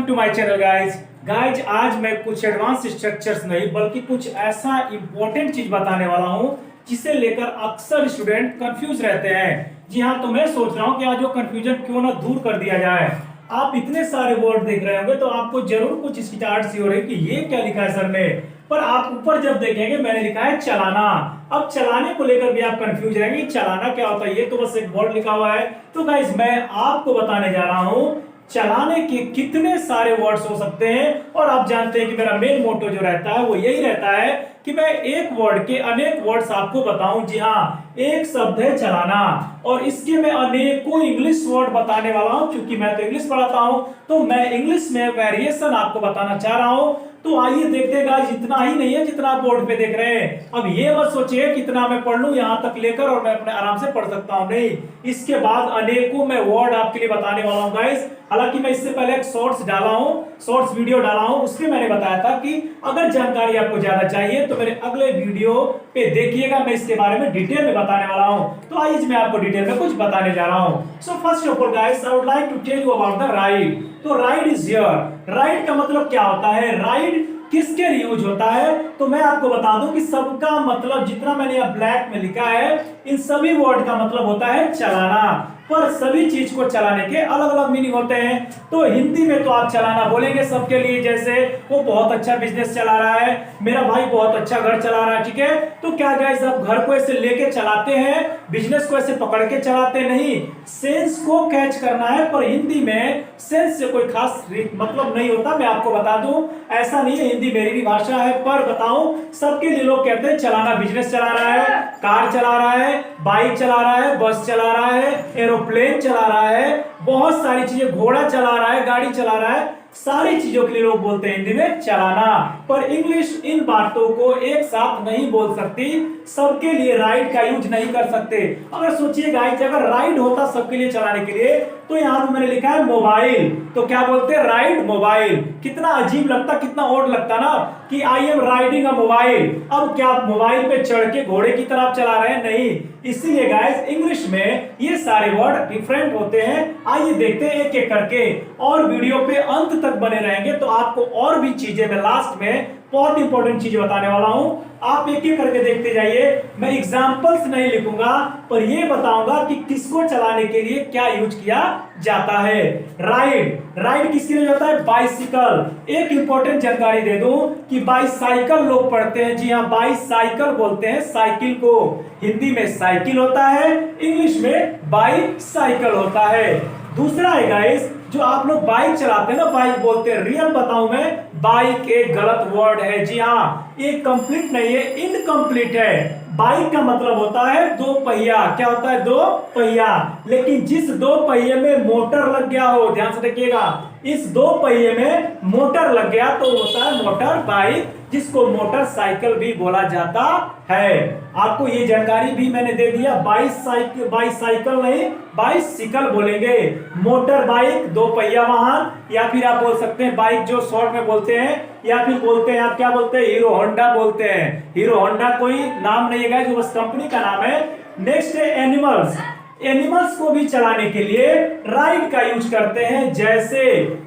To my channel guys आज मैं कुछ एडवांस स्ट्रक्चर्स नहीं बल्कि कुछ ऐसा इंपॉर्टेंट चीज बताने वाला हूं जिसे लेकर अक्सर स्टूडेंट कंफ्यूज रहते हैं। जी हाँ, तो मैं सोच रहा हूं कि आज वो कंफ्यूजन क्यों ना दूर कर दिया जाए। आप इतने सारे वर्ड देख रहे होंगे तो आपको जरूर कुछ स्टार्ट सी हो रही कि ये क्या लिखा है सर ने, पर आप ऊपर जब देखेंगे मैंने लिखा है चलाना। अब चलाने को लेकर भी आप कंफ्यूज रहेंगे चलाना क्या होता है, ये तो बस एक वर्ड लिखा हुआ है। तो गाइज मैं आपको बताने जा रहा हूं चलाने के कितने सारे वर्ड्स हो सकते हैं। और आप जानते हैं कि मेरा मेन मोटो जो रहता है वो यही रहता है कि मैं एक वर्ड के अनेक वर्ड्स आपको बताऊं। जी हाँ, एक शब्द है चलाना और इसके मैं अनेकों इंग्लिश वर्ड बताने वाला हूं। क्योंकि मैं तो इंग्लिश पढ़ाता हूं तो मैं इंग्लिश में वेरिएशन आपको बताना चाह रहा हूं। तो आइए देखते हैं गाइस, इतना ही नहीं है जितना आप बोर्ड पे देख रहे हैं। अब ये मत सोचिए कितना मैं पढ़ लूं यहां तक लेकर और मैं अपने आराम से पढ़ सकता हूं, नहीं। इसके बाद अनेकों मैं वर्ड आपके लिए बताने वाला हूं गाइस। हालांकि मैं इससे पहले एक शॉर्ट्स डाला हूं, शॉर्ट्स वीडियो डाला हूं, उसमें मैंने बताया था कि अगर जानकारी आपको ज्यादा चाहिए तो मेरे अगले वीडियो पे देखिएगा, मैं इसके बारे में डिटेल में बताने वाला हूं। तो आइए मैं आपको डिटेल में कुछ बताने जा रहा हूं। So first of all guys I would like to tell you about the ride. तो राइड इज हियर। राइड का मतलब क्या होता है, राइड किसके लिए यूज होता है, तो मैं आपको बता दूं कि सबका मतलब जितना मैंने यहाँ ब्लैक में लिखा है इन सभी वर्ड का मतलब होता है चलाना। पर सभी चीज को चलाने के अलग अलग मीनिंग होते हैं। तो हिंदी में तो आप चलाना बोलेंगे सबके लिए, जैसे वो बहुत अच्छा बिजनेस चला रहा है, मेरा भाई बहुत अच्छा घर चला रहा है, ठीक है। तो क्या गाइस आप घर को ऐसे लेके चलाते हैं, बिजनेस को ऐसे पकड़ के चलाते नहीं, सेंस को कैच करना है। पर हिंदी में सेंस से कोई खास मतलब नहीं होता, मैं आपको बता दूं ऐसा नहीं है। हिंदी मेरी भी भाषा है पर बताऊं सबके लिए लोग कहते हैं चलाना, बिजनेस चला रहा है, कार चला रहा है, बाइक चला रहा है, बस चला रहा है, एरोप्लेन चला रहा है, बहुत सारी चीजें, घोड़ा चला रहा है, गाड़ी चला रहा है, सारी चीजों के लिए लोग बोलते हैं हिंदी में चलाना। पर इंग्लिश इन बातों को एक साथ नहीं बोल सकती, सबके लिए राइड का यूज नहीं कर सकते। अगर सोचिए गाइस अगर राइड होता सबके लिए चलाने के लिए तो यहां पे मैंने लिखा है मोबाइल, तो क्या बोलते हैं राइड मोबाइल। कितना अजीब लगता, कितना ओड लगता ना कि I am riding a mobile. अब क्या आप मोबाइल पे चढ़ के घोड़े की तरह चला रहे हैं, नहीं। इसीलिए गाइस इंग्लिश में ये सारे वर्ड डिफरेंट होते हैं। आइए देखते हैं एक एक करके और वीडियो पे अंत तक बने रहेंगे तो आपको और भी चीजें मैं लास्ट में बहुत इंपॉर्टेंट चीजें बताने वाला हूं। आप एक एक करके देखते जाइए, मैं एग्जांपल्स नहीं लिखूंगा पर ये बताऊंगा कि किसको चलाने के लिए क्या यूज किया जाता है। राइड, राइड किसके लिए होता है, बाइसिकल। एक इंपॉर्टेंट जानकारी दे दूं कि बाइसाइकिल लोग पढ़ते हैं, जी हाँ बाइसाइकिल बोलते हैं साइकिल को। हिंदी में साइकिल होता है, इंग्लिश में बाइसाइकिल होता है। दूसरा है गाइस जो आप लोग बाइक चलाते हैं ना, बाइक बोलते हैं, रियल बताऊं मैं बाइक एक गलत वर्ड है। जी हाँ, ये कंप्लीट नहीं है, इनकम्प्लीट है। बाइक का मतलब होता है दो पहिया, क्या होता है दो पहिया। लेकिन जिस दो पहिए में मोटर लग गया हो, ध्यान से देखिएगा, इस दो पहिए में मोटर लग गया तो होता है मोटर बाइक, जिसको मोटरसाइकिल भी बोला जाता है। आपको ये जानकारी भी मैंने दे दिया, बाइसाइकिल, बाइसाइकिल नहीं बाइसिकल बोलेंगे। मोटर बाइक दो पहिया वाहन, या फिर आप बोल सकते हैं बाइक जो शॉर्ट में बोलते हैं, या फिर बोलते हैं आप क्या बोलते हैं हीरो होंडा बोलते हैं। हीरो होंडा कोई नाम नहीं है जो बस कंपनी का नाम है। नेक्स्ट है एनिमल्स। एनिमल्स को भी चलाने के लिए राइड का यूज करते हैं। जैसे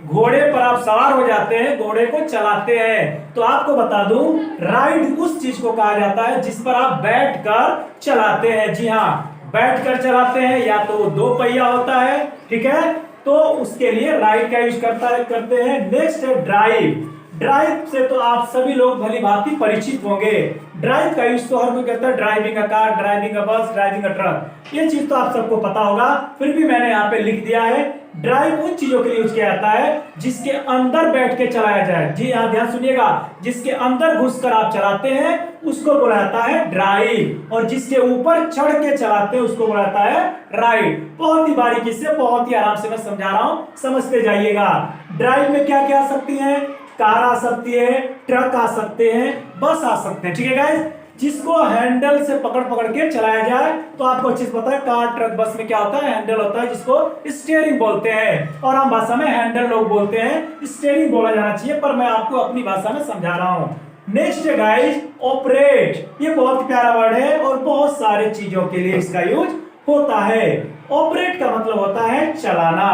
घोड़े पर आप सवार हो जाते हैं, घोड़े को चलाते हैं, तो आपको बता दूं राइड उस चीज को कहा जाता है जिस पर आप बैठकर चलाते हैं। जी हाँ, बैठकर चलाते हैं, या तो दो पहिया होता है, ठीक है, तो उसके लिए राइड का यूज करते हैं। नेक्स्ट है ड्राइव। ड्राइव से तो आप सभी लोग भली भांति परिचित होंगे। ड्राइव का यूज तो हर कोई कहता है, driving a car, driving a बस, ड्राइविंग अ ट्रक। ये चीज तो आप सबको पता होगा, फिर भी मैंने यहाँ पे लिख दिया है। ड्राइव उन चीजों के लिए यूज किया जाता है जिसके अंदर बैठ के चलाया जाए। जी हाँ, ध्यान सुनिएगा, जिसके अंदर घुसकर आप चलाते हैं उसको बोला जाता है ड्राइव, और जिसके ऊपर चढ़ के चलाते हैं उसको बोला जाता है राइड। बहुत ही बारीकी से, बहुत ही आराम से मैं समझा रहा हूं, समझते जाइएगा। ड्राइव में क्या क्या आ सकती है, कार आ सकती है, ट्रक आ सकते हैं, बस आ सकते हैं, ठीक है गाइस। जिसको हैंडल से पकड़ पकड़ के चलाया जाए, तो आपको अच्छे से पता है कार ट्रक बस में क्या होता है, हैंडल होता है जिसको स्टीयरिंग बोलते हैं, और हम भाषा में हैंडल लोग बोलते हैं, स्टीयरिंग बोला जाना चाहिए, पर मैं आपको अपनी भाषा में समझा रहा हूं। नेक्स्ट है गाइस ऑपरेट। ये बहुत प्यारा वर्ड है और बहुत सारे चीजों के लिए इसका यूज होता है। ऑपरेट का मतलब होता है चलाना।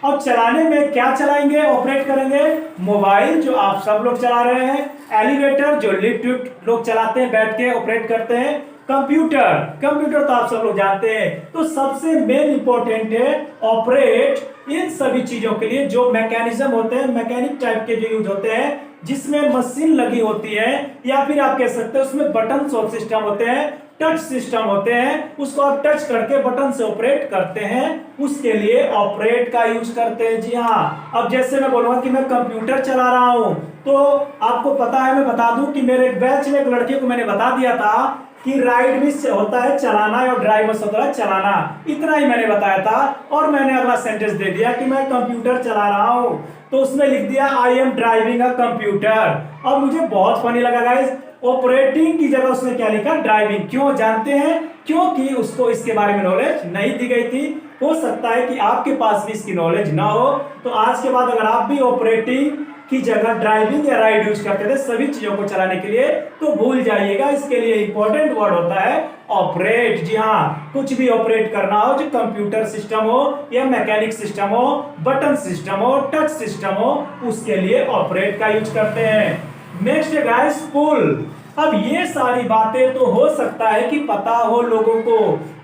अब चलाने में क्या चलाएंगे, ऑपरेट करेंगे? मोबाइल जो आप सब लोग चला रहे हैं, एलिवेटर जो लिफ्ट लोग चलाते हैं, बैठ के ऑपरेट करते हैं, कंप्यूटर तो आप सब लोग जानते हैं। तो सबसे मेन इंपॉर्टेंट है ऑपरेट इन सभी चीजों के लिए जो मैकेनिज्म होते हैं, मैकेनिक टाइप के जो यूज होते हैं, जिसमें मशीन लगी होती है, या फिर आप कह सकते हैं उसमें बटन ऑफ सिस्टम होते हैं, टच सिस्टम होते हैं, उसको आप टच करके बटन से ऑपरेट करते हैं, उसके लिए ऑपरेट का यूज करते हैं। जी हाँ, अब जैसे मैं बोलूंगा कि मैं कंप्यूटर चला रहा हूं, तो आपको पता है, मैं बता दूं कि मेरे बैच में एक लड़के को मैंने बता दिया था कि राइड भी होता है चलाना और ड्राइव होता है चलाना, इतना ही मैंने बताया था। और मैंने अगला सेंटेंस दे दिया कि मैं कंप्यूटर चला रहा हूं, तो उसमें लिख दिया I am driving a computer. अब मुझे बहुत फनी लगा गाइस, ऑपरेटिंग की जगह उसने क्या लिखा, ड्राइविंग। क्यों जानते हैं? क्योंकि उसको इसके बारे में नॉलेज नहीं दी गई थी। हो सकता है कि आपके पास भी इसकी नॉलेज ना हो, तो आज के बाद अगर आप भी ऑपरेटिंग की जगह ड्राइविंग या राइड यूज करते थे सभी चीजों को चलाने के लिए, तो भूल जाइएगा, इसके लिए इंपॉर्टेंट वर्ड होता है ऑपरेट। जी हाँ, कुछ भी ऑपरेट करना हो, जो कंप्यूटर सिस्टम हो या मैकेनिक सिस्टम हो, बटन सिस्टम हो, टच सिस्टम हो, उसके लिए ऑपरेट का यूज करते हैं। नेक्स्ट है गाइस पुल। अब ये सारी बातें तो हो सकता है कि पता हो लोगों को,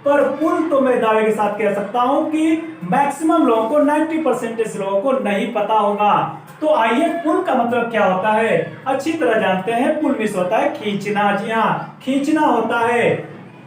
पर पुल तो मैं दावे के साथ कह सकता हूं कि मैक्सिमम लोगों को, 90% लोगों को नहीं पता होगा। तो आइए, पुल का मतलब क्या होता है अच्छी तरह जानते हैं। पुल मीन्स होता है खींचना। जी हाँ, खींचना होता है।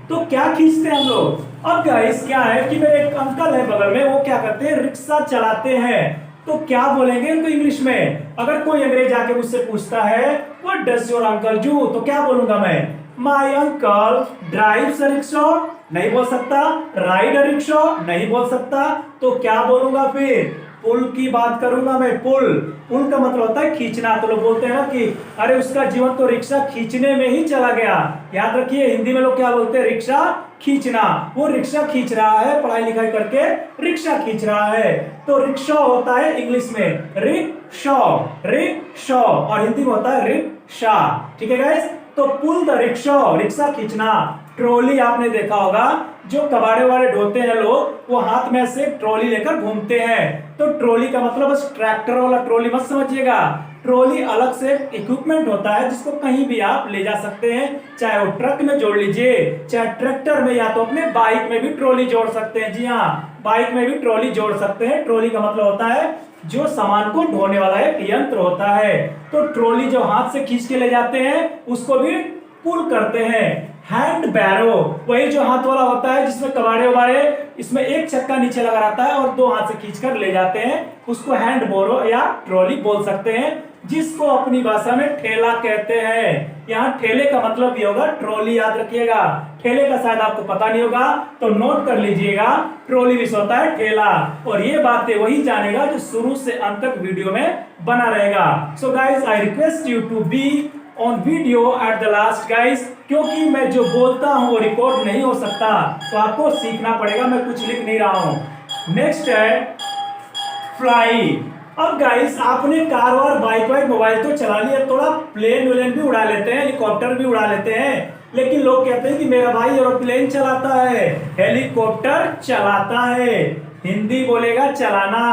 तो क्या खींचते हैं हम लोग? अब गाइस क्या है कि मेरे एक अंकल है बगल में, वो क्या करते हैं, रिक्शा चलाते हैं। तो क्या बोलेंगे उनको इंग्लिश में? अगर कोई अंग्रेज आके मुझसे पूछता है what does your uncle do, तो क्या बोलूंगा मैं? My uncle drives a rickshaw, नहीं बोल सकता। राइड अ रिक्शा, नहीं बोल सकता। तो क्या बोलूंगा फिर? पुल की बात करूंगा मैं। पुल का मतलब होता है खींचना। तो लोग बोलते हैं ना कि अरे उसका जीवन तो रिक्शा खींचने में ही चला गया। याद रखिए, हिंदी में लोग क्या बोलते हैं, रिक्शा खींचना। वो रिक्शा खींच रहा है, पढ़ाई लिखाई करके रिक्शा खींच रहा है। तो रिक्शा होता है इंग्लिश में रिक्शा, रिक्शा, और हिंदी में होता है रिक्शा। ठीक है गाइस, तो पुल द रिक्शा, रिक्शा खींचना। ट्रॉली आपने देखा होगा, जो कबाड़े वाले ढोते हैं लोग, वो हाथ में से ट्रॉली लेकर घूमते हैं। तो ट्रॉली का मतलब बस ट्रैक्टर वाला ट्रॉली मत समझिएगा। ट्रॉली अलग से इक्विपमेंट होता है जिसको कहीं भी आप ले जा सकते हैं, चाहे वो ट्रक में जोड़ लीजिए, चाहे ट्रैक्टर में, या तो अपने बाइक में भी ट्रॉली जोड़ सकते हैं। जी हाँ, बाइक में भी ट्रॉली जोड़ सकते हैं। ट्रॉली का मतलब होता है जो सामान को ढोने वाला एक यंत्र होता है। तो ट्रॉली जो हाथ से खींच के ले जाते हैं उसको भी पुल करते हैं। हैंड बैरो, वही जो हाथ वाला होता है जिसमें कबाड़े वबाड़े, इसमें एक चक्का नीचे लगा रहता है और दो हाथ से खींचकर ले जाते हैं, उसको हैंड बोरो या ट्रॉली बोल सकते हैं, जिसको अपनी भाषा में ठेला कहते हैं। यहाँ ठेले का मतलब भी होगा ट्रॉली, याद रखिएगा। ठेले का शायद आपको पता नहीं होगा, तो नोट कर लीजिएगा, ट्रॉली भी होता है ठेला। और ये बातें वही जानेगा जो शुरू से अंत तक वीडियो में बना रहेगा। So guys, I request you to be on video at the last guys, क्योंकि मैं जो बोलता हूं वो रिकॉर्ड नहीं हो सकता, तो आपको सीखना पड़ेगा, मैं कुछ लिख नहीं रहा हूं। नेक्स्ट है फ्लाई। अब गाइस, आपने कार और बाइक वाइक मोबाइल तो चला लिया, थोड़ा प्लेन व्लेन भी उड़ा लेते हैं, हेलीकॉप्टर भी उड़ा लेते हैं, लेकिन लोग कहते हैं कि मेरा भाई एरोप्लेन चलाता है, हेलीकॉप्टर चलाता है। हिंदी बोलेगा चलाना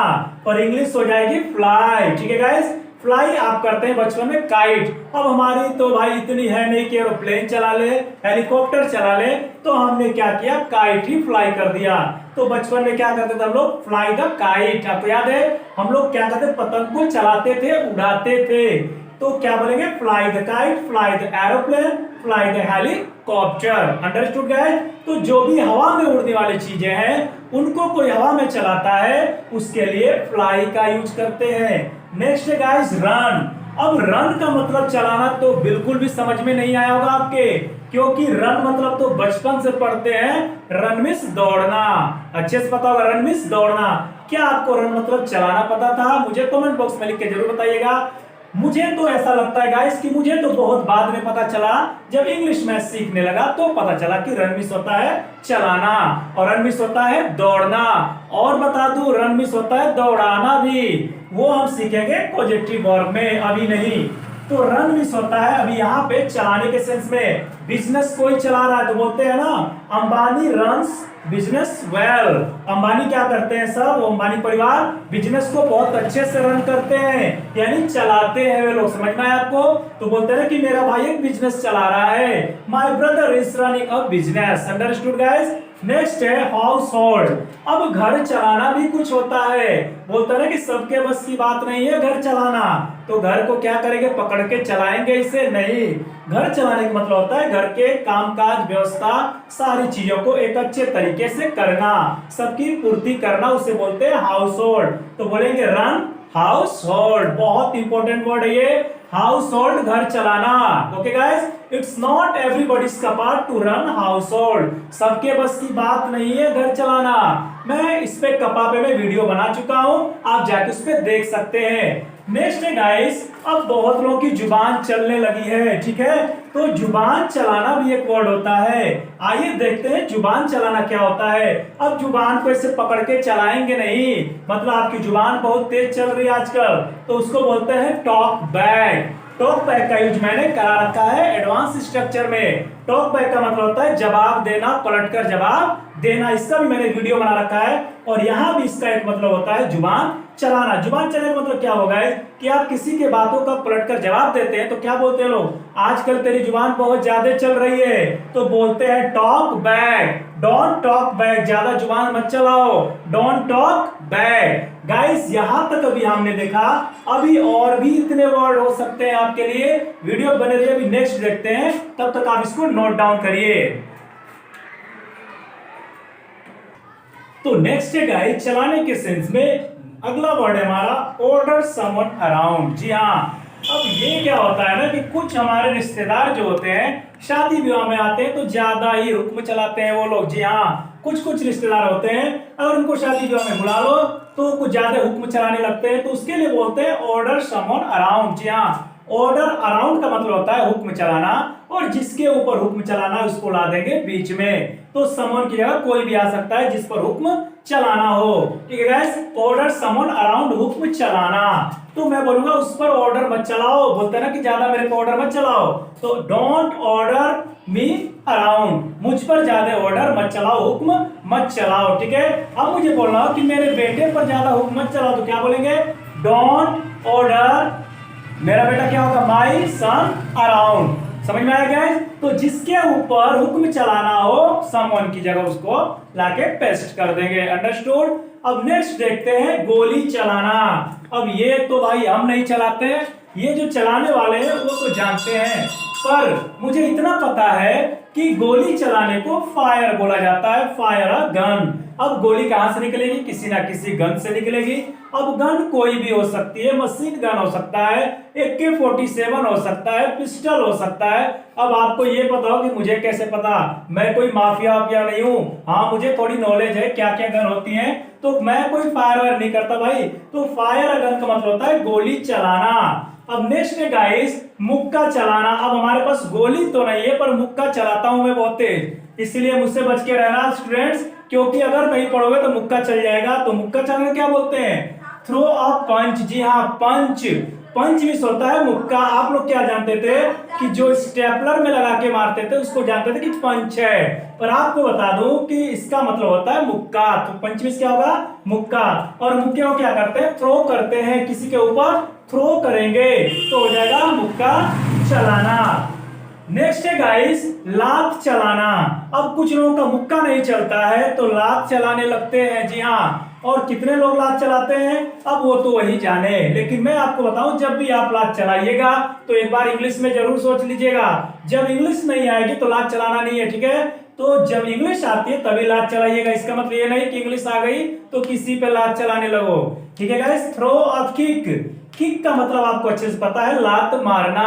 और इंग्लिश हो जाएगी फ्लाई। ठीक है गाइस, फ्लाई आप करते हैं बचपन में काइट। अब हमारी तो भाई इतनी है नहीं कि एरोप्लेन चला ले, हेलीकॉप्टर चला ले, तो हमने क्या किया, काइट ही फ्लाई कर दिया। तो बचपन में क्या करते थे हम लोग, फ्लाई द काइट। आपको याद है हम लोग क्या करते, पतंग को चलाते थे, उड़ाते थे। तो क्या बोलेंगे, fly the kite, fly the aeroplane, fly the helicopter. Understood guys? तो जो भी हवा में उड़ने वाली चीजें हैं उनको कोई हवा में चलाता है, उसके लिए फ्लाई का यूज करते हैं। नेक्स्ट है गाइस रन। अब रन का मतलब चलाना तो बिल्कुल भी समझ में नहीं आया होगा आपके, क्योंकि रन मतलब तो बचपन से पढ़ते हैं, रन मींस दौड़ना। अच्छे से पता होगा, रन मींस दौड़ना। क्या आपको रन मतलब चलाना पता था? मुझे कमेंट बॉक्स में लिख के जरूर बताइएगा। मुझे तो ऐसा लगता है गाइस कि मुझे तो बहुत बाद में पता चला, जब इंग्लिश में सीखने लगा तो पता चला कि रन मींस होता है चलाना और रन मींस होता है दौड़ना। और बता दूं, रन मींस होता है दौड़ाना भी, वो हम सीखेंगे पॉजिटिव वर्ब में, अभी नहीं। तो रन मींस होता है अभी यहाँ पे चलाने के सेंस में, बिजनेस कोई चला रहा है तो बोलते हैं ना Ambani runs business well. Ambani क्या करते हैं सब, वो अंबानी परिवार बिजनेस को बहुत अच्छे से रन करते हैं, यानी चलाते हैं वे लोग। समझ में आया आपको? तो बोलते हैं कि मेरा भाई एक बिजनेस चला रहा है, my brother is running a business. Understood guys? Next है हाउस होल्ड। अब घर चलाना भी कुछ होता है। बोलता है कि सबके बस की बात नहीं है घर चलाना, तो घर को क्या करेंगे, पकड़ के चलाएंगे इसे? नहीं। घर चलाने का मतलब होता है घर के कामकाज व्यवस्था सारी चीजों को एक अच्छे तरीके से करना, सबकी पूर्ति करना, उसे बोलते हैं हाउस होल्ड। तो बोलेंगे रन हाउस होल्ड। बहुत इंपॉर्टेंट वर्ड है ये, हाउस होल्ड, घर चलाना। Okay guys, it's not everybody's cup of to run household. सबके बस की बात नहीं है घर चलाना। मैं इस पे कपा पे मैं वीडियो बना चुका हूं, आप जाके उस पे देख सकते हैं। नेक्स्ट है गाइस, अब बहुत लोगों की जुबान चलने लगी है, ठीक है? तो जुबान चलाना भी एक वर्ड होता है। आइए देखते हैं जुबान चलाना क्या होता है। अब जुबान को ऐसे पकड़ के चलाएंगे नहीं, मतलब आपकी जुबान बहुत तेज चल रही है आजकल, तो उसको बोलते हैं टॉक बैक। टॉक बैक का यूज मैंने करा रखा है एडवांस स्ट्रक्चर में। टॉक बैक का मतलब होता है जवाब देना, पलटकर जवाब देना। इसका भी मैंने वीडियो बना रखा है, और यहां भी इसका एक मतलब होता है जुबान चलाना। जुबान चलाने का मतलब क्या होगा कि आप किसी के बातों का पलटकर जवाब देते हैं, तो क्या बोलते हैं लोग, आजकल तेरी जुबान बहुत ज्यादा चल रही है, तो बोलते हैं talk back. Don't talk back, ज्यादा जुबान मत चलाओ, डोंट टॉक बैक। गाइस यहां तक अभी हमने देखा, अभी और भी इतने वर्ड हो सकते हैं आपके लिए। वीडियो बने रहिए, अभी नेक्स्ट देखते हैं, तब तक आप इसको नोट डाउन करिए। तो नेक्स्ट है गाइस, चलाने के सेंस में अगला वर्ड है हमारा ऑर्डर समवन अराउंड। जी हाँ, अब ये क्या होता है ना कि कुछ हमारे रिश्तेदार जो होते हैं शादी विवाह में आते हैं तो ज्यादा ही हुक्म चलाते हैं वो लोग। जी हाँ, कुछ कुछ रिश्तेदार होते हैं, अगर उनको शादी विवाह में बुला लो तो कुछ ज्यादा हुक्म चलाने लगते हैं, तो उसके लिए बोलते हैं ऑर्डर समवन अराउंड। जी हाँ, ऑर्डर अराउंड का मतलब होता है हुक्म चलाना, और जिसके ऊपर हुक्म चलाना उसको ला देंगे बीच में। तो समवन की जगह कोई भी आ सकता है जिस पर हुक्म चलाना हो। ठीक है गाइस, ऑर्डर समवन अराउंड, हुक्म चलाना। तो मैं बोलूंगा उस पर ऑर्डर मत चलाओ, बोलते हैं ना कि ज्यादा मेरे को ऑर्डर मत चलाओ, तो डोंट ऑर्डर मी अराउंड, मुझ पर ज्यादा ऑर्डर मत चलाओ, हुक्म मत चलाओ। ठीक है, अब मुझे बोलना हो कि मेरे बेटे पर ज्यादा हुक्म मत चलाओ, तो क्या बोलेंगे, डोंट ऑर्डर मेरा बेटा क्या होगा, माई सन अराउंड। समझ में आया गाइस? तो जिसके ऊपर हुक्म चलाना हो समवन की जगह उसको लाके पेस्ट कर देंगे। अंडरस्टूड? अब नेक्स्ट देखते हैं गोली चलाना। अब ये तो भाई हम नहीं चलाते, ये जो चलाने वाले हैं वो तो जानते हैं, पर मुझे इतना पता है कि गोली चलाने को फायर बोला जाता है, फायर अ गन। अब गोली कहां से निकलेगी, किसी ना किसी गन से निकलेगी। अब गन कोई भी हो सकती है, मशीन गन हो सकता है, AK-47 हो सकता है, पिस्टल हो सकता है। अब आपको ये पता हो कि मुझे कैसे पता, मैं कोई माफिया वाफिया नहीं हूं। हाँ, मुझे थोड़ी नॉलेज है क्या क्या गन होती है, तो मैं कोई फायर वायर नहीं करता भाई। तो फायर गन का मतलब होता है गोली चलाना। अब नेक्स्ट है गाइस, मुक्का चलाना। अब हमारे पास गोली तो नहीं है, पर मुक्का चलाता हूं मैं बहुत तेज, इसलिए मुझसे बच के रहना स्टूडेंट्स, क्योंकि अगर नहीं पढ़ोगे तो मुक्का चल जाएगा। तो मुक्का चलाना क्या बोलते हैं, थ्रो अ पंच। जी हाँ, पंच, पंच मिस होता है मुक्का। आप लोग क्या जानते थे कि जो स्टेपलर में लगा के मारते थे उसको जानते थे कि पंच है, पर आपको बता दूं कि इसका मतलब होता है मुक्का। तो पंच मिस क्या होगा, मुक्का। और मुक्के को क्या करते हैं, थ्रो करते हैं, किसी के ऊपर थ्रो करेंगे तो हो जाएगा मुक्का चलाना। नेक्स्ट है गाइस, लात चलाना। अब कुछ लोगों का मुक्का नहीं चलता है तो लात चलाने लगते हैं। जी हाँ, और कितने लोग लात चलाते हैं अब वो तो वही जाने, लेकिन मैं आपको बताऊं जब भी आप लात चलाइएगा तो एक बार इंग्लिश में जरूर सोच लीजिएगा। जब इंग्लिश नहीं आएगी तो लात चलाना नहीं है, ठीक है? तो जब इंग्लिश आती है तभी लात चलाइएगा। इसका मतलब ये नहीं कि इंग्लिश आ गई तो किसी पे लात चलाने लगो। ठीक है guys, throw a kick. Kick का मतलब आपको अच्छे से पता है, लात मारना।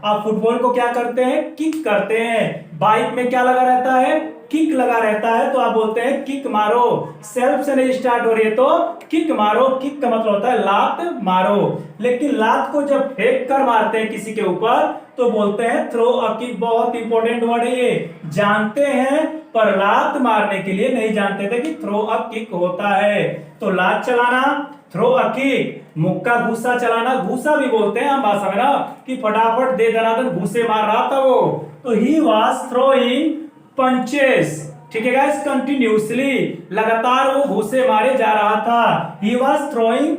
आप फुटबॉल को क्या करते हैं, किक करते हैं। बाइक में क्या लगा रहता है, किक लगा रहता है, तो आप बोलते हैं किक मारो। सेल्फ से नहीं स्टार्ट हो रही है तो किक मारो। किक का मतलब होता है लात मारो। लेकिन लात को जब फेंक कर मारते हैं किसी के ऊपर तो बोलते हैं थ्रो अ किक। बहुत इंपॉर्टेंट वर्ड है ये, जानते हैं पर लात मारने के लिए नहीं जानते थे कि थ्रो अ किक होता है। तो लात चलाना, थ्रो अ किक। मुक्का घूसा चलाना, घूसा भी बोलते हैं हम भाषा में ना, कि फटाफट दे दनादन घूसे मार रहा था वो, तो ही वॉज थ्रोइंग पंचेस, ठीक है गाइस, कंटिन्यूसली, लगातार वो घूसे मारे जा रहा था। He was throwing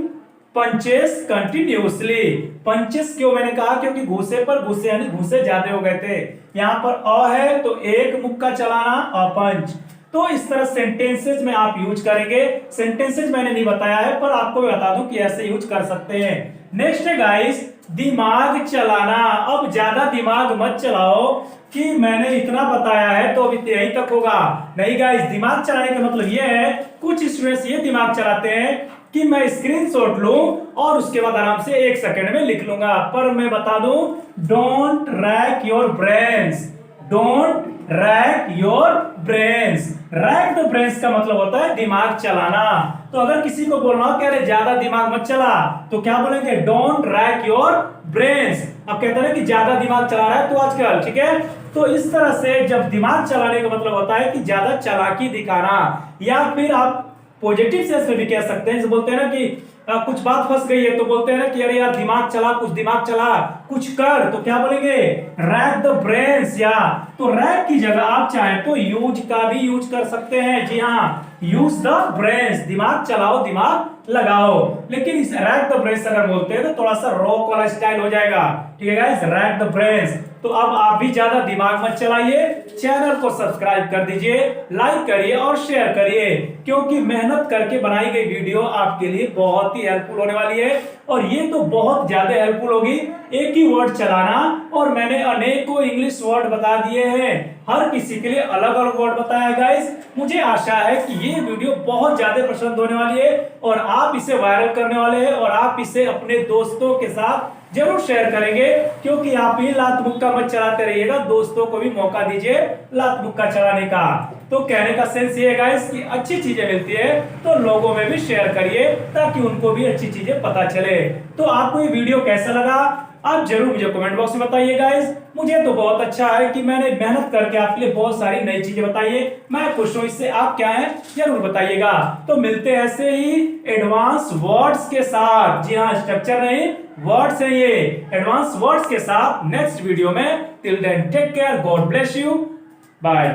punches continuously. Punches क्यों मैंने कहा, क्योंकि घूसे पर घूसे यानी घूसे ज्यादा हो गए थे। यहां पर अ है तो एक मुक्का चलाना अपंच। तो इस तरह सेंटेंसेज में आप यूज करेंगे। सेंटेंसेज मैंने नहीं बताया है पर आपको मैं बता दूं कि ऐसे यूज कर सकते हैं। नेक्स्ट है गाइस दिमाग चलाना। अब ज्यादा दिमाग मत चलाओ कि मैंने इतना बताया है तो अभी यहीं तक होगा। नहीं गाइस, दिमाग चलाने का मतलब ये है, कुछ स्टूडेंट्स ये दिमाग चलाते हैं कि मैं स्क्रीनशॉट लूं और उसके बाद आराम से 1 सेकंड में लिख लूंगा। पर मैं बता दूं, don't rack your brains, don't rack your brains. Rack the brains का मतलब होता है दिमाग चलाना। तो अगर किसी को बोलना हो कि अरे ज्यादा दिमाग मत चला, तो क्या बोलेंगे, डोंट रैक योर ब्रेन्स। अब कहते हैं कि ज्यादा दिमाग चला रहा है तो आजकल, ठीक है। तो इस तरह से जब दिमाग चलाने का मतलब होता है कि ज्यादा चालाकी दिखाना, या फिर आप पॉजिटिव सेंस में भी कह सकते हैं। जैसे बोलते हैं ना कि कुछ बात फंस गई है तो बोलते हैं ना कि अरे यार दिमाग चला, कुछ दिमाग चला, कुछ कर, तो क्या बोलेंगे, रैक द ब्रेन्स। या तो रैक की जगह आप चाहें तो यूज का भी यूज कर सकते हैं। जी हाँ, यूज द ब्रेन्स, दिमाग चलाओ, दिमाग लगाओ। लेकिन इस रैक द ब्रेन्स अगर बोलते हैं तो थोड़ा सा रॉक वाला स्टाइल हो जाएगा, ठीक है गाइस, रैक द ब्रेन्स। तो अब आप भी ज्यादा दिमाग मत चलाइए, चैनल को सब्सक्राइब कर दीजिए, लाइक करिए और शेयर करिए, क्योंकि मेहनत करके बनाई गई वीडियो आपके लिए बहुत ही हेल्पफुल होने वाली है। और ये तो बहुत ज्यादा हेल्पफुल होगी, एक ही वर्ड चलाना, और मैंने अनेकों इंग्लिश वर्ड बता दिए हैं, हर किसी के लिए अलग अलग वर्ड बताया है गाइस। मुझे आशा है कि ये वीडियो बहुत ज्यादा पसंद होने वाली है और आप इसे वायरल करने वाले हैं और आप इसे अपने दोस्तों के साथ जरूर शेयर करेंगे, क्योंकि आप ही लात मुक्का मत चलाते रहिएगा, दोस्तों को भी मौका दीजिए लात मुक्का चलाने का। तो कहने का सेंस ये है गाइस कि अच्छी चीजें मिलती है तो लोगों में भी शेयर करिए ताकि उनको भी अच्छी चीजें पता चले। तो आपको ये वीडियो कैसा लगा आप जरूर मुझे कमेंट बॉक्स में बताइए गाइस। मुझे तो बहुत अच्छा है कि मैंने मेहनत करके आपके लिए बहुत सारी नई चीजें बताई है, मैं खुश हूं इससे। आप क्या हैं जरूर बताइएगा। तो मिलते हैं ऐसे ही एडवांस वर्ड्स के साथ। जी हाँ, स्ट्रक्चर नहीं, वर्ड्स है ये, एडवांस वर्ड्स के साथ नेक्स्ट वीडियो में। Till then take care, God bless you, bye.